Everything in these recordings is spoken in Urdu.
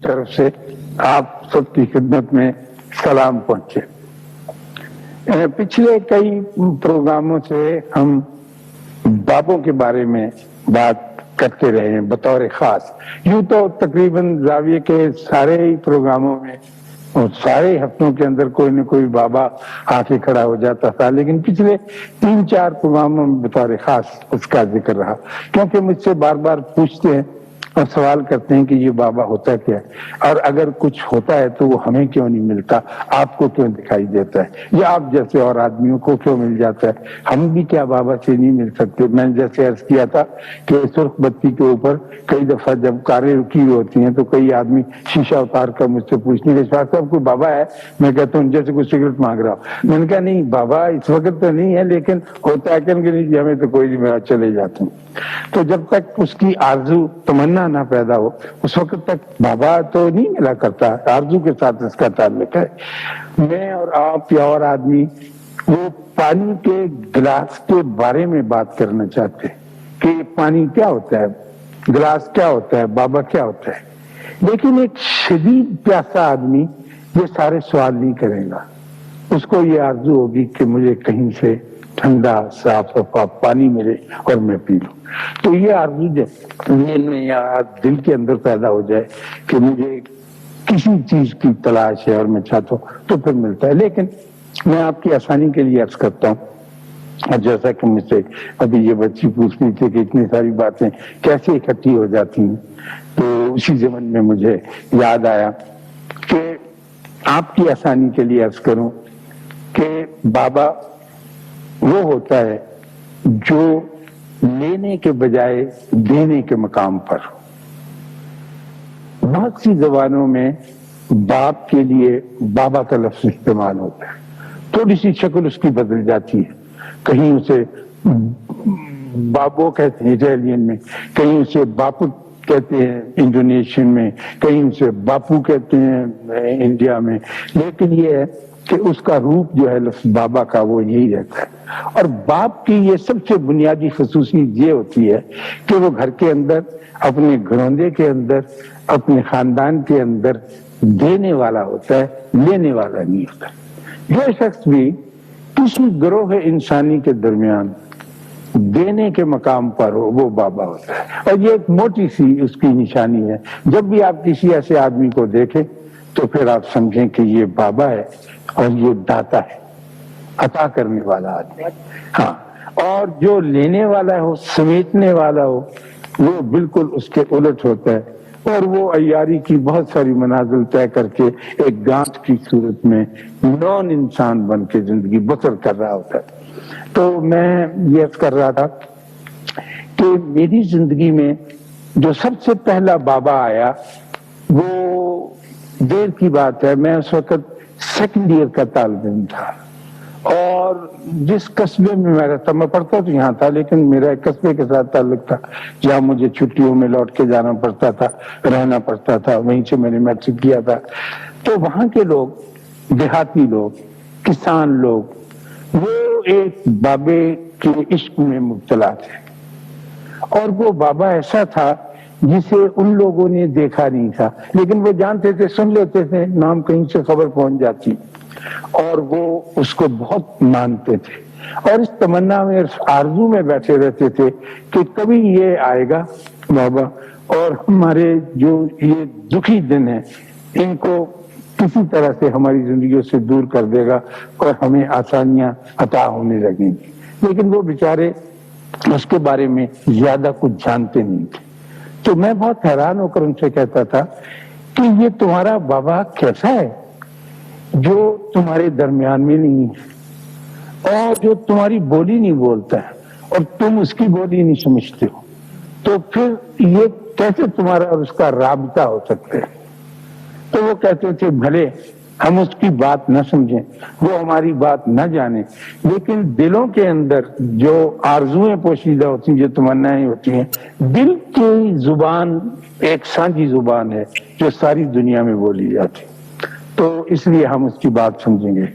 طرف سے آپ سب کی خدمت میں سلام پہنچے۔ پچھلے کئی پروگراموں سے ہم بابوں کے بارے میں بات کرتے رہے ہیں بطور خاص۔ یوں تو تقریباً زاویے کے سارے ہی پروگراموں میں اور سارے ہفتوں کے اندر کوئی نہ کوئی بابا آ کے کھڑا ہو جاتا تھا، لیکن پچھلے 3-4 پروگراموں میں بطور خاص اس کا ذکر رہا، کیونکہ مجھ سے بار بار پوچھتے ہیں اور سوال کرتے ہیں کہ یہ بابا ہوتا کیا ہے، اور اگر کچھ ہوتا ہے تو وہ ہمیں کیوں نہیں ملتا، آپ کو کیوں دکھائی دیتا ہے، یا آپ جیسے اور آدمیوں کو کیوں مل جاتا ہے، ہم بھی کیا بابا سے نہیں مل سکتے۔ میں نے جیسے عرض کیا تھا کہ سرخ بتی کے اوپر کئی دفعہ جب کاریں رکی ہوئی ہوتی ہیں تو کئی آدمی شیشہ اتار کر مجھ سے پوچھنے کے شاہ صاحب کوئی بابا ہے، میں کہتا ہوں جیسے کوئی سگریٹ مانگ رہا ہوں۔ میں نے کہا نہیں بابا اس وقت تو نہیں ہے، لیکن ہوتا ہے کہ نہیں ہمیں تو کوئی نہیں ملا، چلے جاتے ہیں۔ تو جب تک اس کی آرزو تمنا نہ پیدا ہو اس وقت تک بابا تو نہیں ملا کرتا، آرزو کے ساتھ اس کا تعلق ہے۔ میں اور آپ یا اور آدمی وہ پانی کے گلاس کے بارے میں بات کرنا چاہتے ہیں کہ پانی کیا ہوتا ہے، گلاس کیا ہوتا ہے، بابا کیا ہوتا ہے، لیکن ایک شدید پیاسا آدمی یہ سارے سوال نہیں کرے گا۔ اس کو یہ آرزو ہوگی کہ مجھے کہیں سے ٹھنڈا صاف شفاف پانی ملے اور میں پی لوں۔ تو یہ آرزو یا دل کے اندر پیدا ہو جائے کہ مجھے کسی چیز کی تلاش ہے اور میں چاہتا ہوں تو پھر ملتا ہے۔ لیکن میں آپ کی آسانی کے لیے عرض کرتا ہوں، اور جیسا کہ مجھ سے ابھی یہ بچی پوچھ رہی تھی کہ اتنی ساری باتیں کیسے اکٹھی ہو جاتی ہیں، تو اسی زمن میں مجھے یاد آیا کہ آپ کی آسانی کے لیے عرض کروں کہ بابا وہ ہوتا ہے جو لینے کے بجائے دینے کے مقام پر۔ بہت سی زبانوں میں باپ کے لیے بابا کا لفظ استعمال ہوتا ہے، تھوڑی سی شکل اس کی بدل جاتی ہے، کہیں اسے بابو کہتے ہیں اٹیلین میں، کہیں اسے باپو کہتے ہیں انڈونیشین میں، کہیں اسے باپو کہتے ہیں انڈیا میں، لیکن یہ ہے کہ اس کا روپ جو ہے لفظ بابا کا وہ یہی رہتا ہے۔ اور باپ کی یہ سب سے بنیادی خصوصیت یہ ہوتی ہے کہ وہ گھر کے اندر، اپنے گھروندے کے اندر، اپنے خاندان کے اندر دینے والا ہوتا ہے، لینے والا نہیں ہوتا۔ جو شخص بھی کسی گروہ انسانی کے درمیان دینے کے مقام پر ہو وہ بابا ہوتا ہے، اور یہ ایک موٹی سی اس کی نشانی ہے۔ جب بھی آپ کسی ایسے آدمی کو دیکھیں تو پھر آپ سمجھیں کہ یہ بابا ہے اور یہ داتا ہے، عطا کرنے والا آدمی۔ ہاں، اور جو لینے والا ہو، سمیٹنے والا ہو، وہ بالکل اس کے الٹ ہوتا ہے، اور وہ عیاری کی بہت ساری منازل طے کر کے ایک گانٹ کی صورت میں نون انسان بن کے زندگی بسر کر رہا ہوتا ہے۔ تو میں یہ عرض کر رہا تھا کہ میری زندگی میں جو سب سے پہلا بابا آیا وہ دیر کی بات ہے، میں اس وقت سیکنڈ ایئر کا طالب علم تھا، اور جس قصبے میں میں رہتا، میں پڑھتا تو یہاں تھا لیکن میرا ایک قصبے کے ساتھ تعلق تھا جہاں مجھے چھٹیوں میں لوٹ کے جانا پڑتا تھا، رہنا پڑتا تھا، وہیں سے میں نے میٹرک کیا تھا۔ تو وہاں کے لوگ، دیہاتی لوگ، کسان لوگ، وہ ایک بابے کے عشق میں مبتلا تھے، اور وہ بابا ایسا تھا جسے ان لوگوں نے دیکھا نہیں تھا، لیکن وہ جانتے تھے، سن لیتے تھے، نام کہیں سے خبر پہنچ جاتی، اور وہ اس کو بہت مانتے تھے، اور اس تمنا میں، اس آرزو میں بیٹھے رہتے تھے کہ کبھی یہ آئے گا بابا اور ہمارے جو یہ دکھی دن ہیں ان کو کسی طرح سے ہماری زندگیوں سے دور کر دے گا اور ہمیں آسانیاں عطا ہونے لگیں گی۔ لیکن وہ بیچارے اس کے بارے میں زیادہ کچھ جانتے نہیں تھے۔ تو میں بہت حیران ہو کر ان سے کہتا تھا کہ یہ تمہارا بابا کیسا ہے جو تمہارے درمیان میں نہیں ہے، اور جو تمہاری بولی نہیں بولتا ہے، اور تم اس کی بولی نہیں سمجھتے ہو، تو پھر یہ کیسے تمہارا اور اس کا رابطہ ہو سکتا ہے؟ تو وہ کہتے تھے بھلے ہم اس کی بات نہ سمجھیں، وہ ہماری بات نہ جانیں، لیکن دلوں کے اندر جو آرزویں پوشیدہ ہوتی ہیں، جو تمنائیں ہوتی ہیں، دل کی زبان ایک سانجی زبان ہے جو ساری دنیا میں بولی جاتی، تو اس لیے ہم اس کی بات سمجھیں گے۔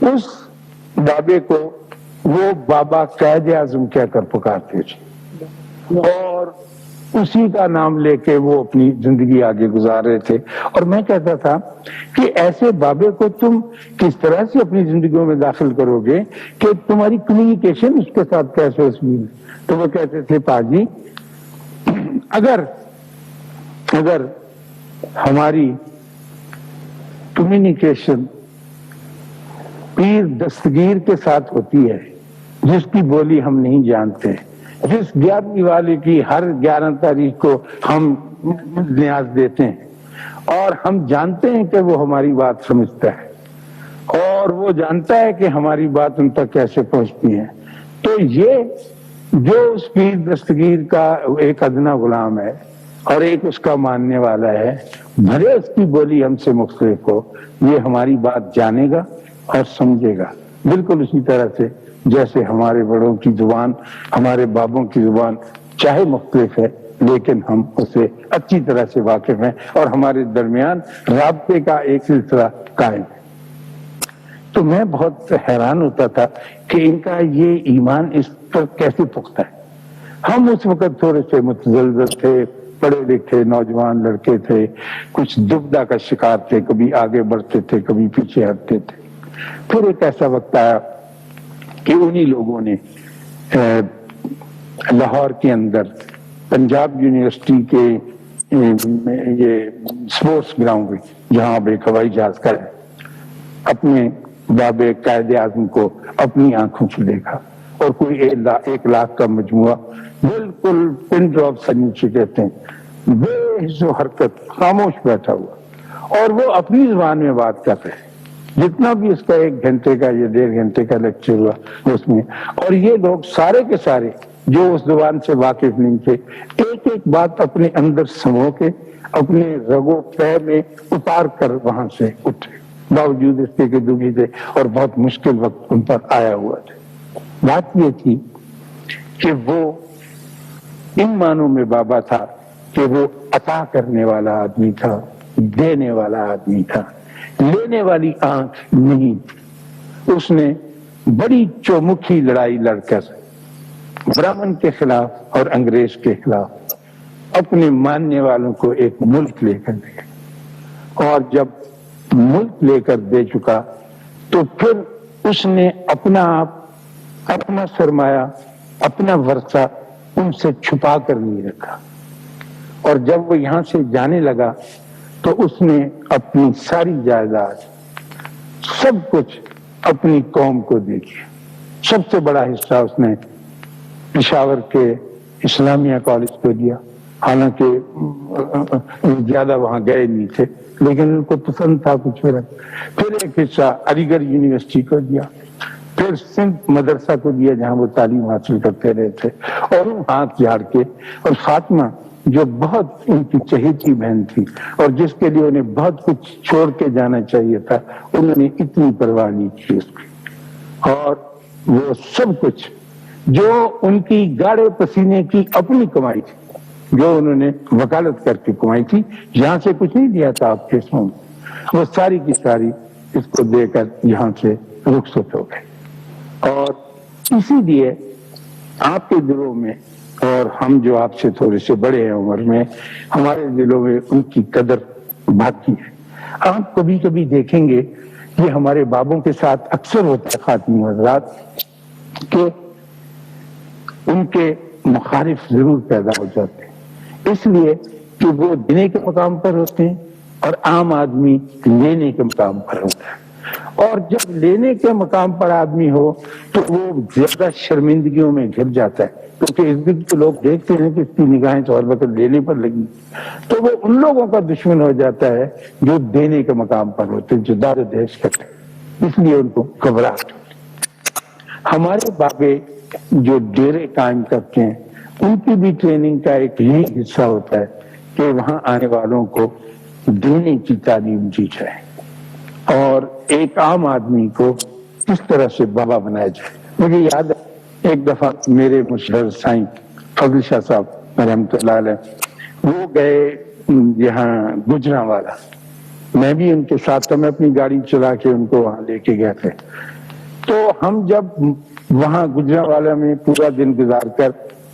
اس بابے کو وہ بابا قائد اعظم کہہ کر پکارتے تھے، اور اسی کا نام لے کے وہ اپنی زندگی آگے گزار رہے تھے. اور میں کہتا تھا کہ ایسے بابے کو تم کس طرح سے اپنی زندگیوں میں داخل کرو گے کہ تمہاری کمیونیکیشن اس کے ساتھ کیسے ہوئی. تو وہ کہتے تھے پاجی اگر ہماری کمیونیکیشن پیر دستگیر کے ساتھ ہوتی ہے جس کی بولی ہم نہیں جانتے، جس 11ویں والے کی ہر 11 تاریخ کو ہم نیاز دیتے ہیں اور ہم جانتے ہیں کہ وہ ہماری بات سمجھتا ہے اور وہ جانتا ہے کہ ہماری بات ان تک کیسے پہنچتی ہے، تو یہ جو اس پیر دستگیر کا ایک ادنا غلام ہے اور ایک اس کا ماننے والا ہے، بھلے اس کی بولی ہم سے مختلف ہو، یہ ہماری بات جانے گا اور سمجھے گا. بالکل اسی طرح سے جیسے ہمارے بڑوں کی زبان، ہمارے بابوں کی زبان چاہے مختلف ہے لیکن ہم اسے اچھی طرح سے واقف ہیں اور ہمارے درمیان رابطے کا ایک سلسلہ قائم ہے. تو میں بہت حیران ہوتا تھا کہ ان کا یہ ایمان اس پر کیسے پختہ ہے. ہم اس وقت تھوڑے سے متزلزل تھے، پڑھے لکھے نوجوان لڑکے تھے، کچھ دبدہ کا شکار تھے، کبھی آگے بڑھتے تھے کبھی پیچھے ہٹتے تھے. پھر ایک ایسا وقت آیا کہ انہی لوگوں نے لاہور کے اندر پنجاب یونیورسٹی کے یہ اسپورٹس گراؤنڈ جہاں اب ایک ہوائی جہاز کا ہے، اپنے باب قائد اعظم کو اپنی آنکھوں سے دیکھا اور کوئی 1 لاکھ کا مجموعہ بالکل پن ڈراپ سے نیچے کہتے ہیں بے حس و حرکت خاموش بیٹھا ہوا اور وہ اپنی زبان میں بات کر رہے ہیں. جتنا بھی اس کا 1 گھنٹے کا یا 1.5 گھنٹے کا لیکچر ہوا اس میں، اور یہ لوگ سارے کے سارے جو اس زبان سے واقف نہیں تھے ایک ایک بات اپنے اندر سمو کے اپنے رگو پے میں اتار کر وہاں سے اٹھے، باوجود اس کے دکھی تھے اور بہت مشکل وقت ان پر آیا ہوا تھا. بات یہ تھی کہ وہ ان معنوں میں بابا تھا کہ وہ عطا کرنے والا آدمی تھا، دینے والا آدمی تھا، لینے والی آنکھ نہیں. اس نے بڑی چومکھی لڑائی لڑ کر برہمن کے خلاف اور انگریز کے خلاف اپنے ماننے والوں کو ایک ملک لے کر دے، اور جب ملک لے کر دے چکا تو پھر اس نے اپنا آپ، اپنا سرمایہ، اپنا ورثہ ان سے چھپا کر نہیں رکھا. اور جب وہ یہاں سے جانے لگا تو اس نے اپنی ساری جائیداد، سب کچھ اپنی قوم کو دے دیا. سب سے بڑا حصہ اس نے پشاور کے اسلامیہ کالج کو دیا، حالانکہ زیادہ وہاں گئے نہیں تھے لیکن ان کو پسند تھا کچھ میرا. پھر ایک حصہ علی گڑھ یونیورسٹی کو دیا، پھر سندھ مدرسہ کو دیا جہاں وہ تعلیم حاصل کرتے رہے تھے. اور وہ ہاتھ جھاڑ کے، اور فاطمہ جو بہت ان کی چہیتی بہن تھی اور جس کے لیے انہیں بہت کچھ چھوڑ کے جانا چاہیے تھا، انہوں نے اتنی پرواہ نہیں کی اس کی. اور وہ سب کچھ جو ان کی گاڑے پسینے کی اپنی کمائی تھی، جو انہوں نے وکالت کر کے کمائی تھی، یہاں سے کچھ نہیں دیا تھا آپ کے سامنے، وہ ساری کی ساری اس کو دے کر یہاں سے رخصت ہو گئے. اور اسی لیے آپ کے دلوں میں، اور ہم جو آپ سے تھوڑے سے بڑے ہیں عمر میں، ہمارے دلوں میں ان کی قدر باقی ہے. آپ کبھی کبھی دیکھیں گے یہ ہمارے بابوں کے ساتھ اکثر ہوتا ہے خاتون حضرات کہ ان کے مخالف ضرور پیدا ہو جاتے ہیں، اس لیے کہ وہ دینے کے مقام پر ہوتے ہیں اور عام آدمی لینے کے مقام پر ہوتا ہے. اور جب لینے کے مقام پر آدمی ہو تو وہ زیادہ شرمندگیوں میں گر جاتا ہے، کیونکہ اس دن تو لوگ دیکھتے ہیں کہ اس کی نگاہیں تو ہر وقت لینے پر لگی، تو وہ ان لوگوں کا دشمن ہو جاتا ہے جو دینے کے مقام پر ہوتے ہیں، جو داد و دہش کرتے ہیں، اس لیے ان کو گھبراہٹ. ہمارے بابے جو ڈیرے قائم کرتے ہیں ان کی بھی ٹریننگ کا ایک یہی حصہ ہوتا ہے کہ وہاں آنے والوں کو دینے کی تعلیم دی جائے اور ایک عام آدمی کو کس طرح سے بابا بنایا جائے. مجھے یاد ہے ایک دفعہ میرے مشرر سائیں فضل شاہ صاحب رحمۃ اللہ علیہ وہ گئے یہاں گجرانوالا، میں بھی ان کے ساتھ تھا، میں اپنی گاڑی چلا کے ان کو وہاں لے کے گئے تھے. تو ہم جب وہاں گجرانوالا میں پورا دن گزار کر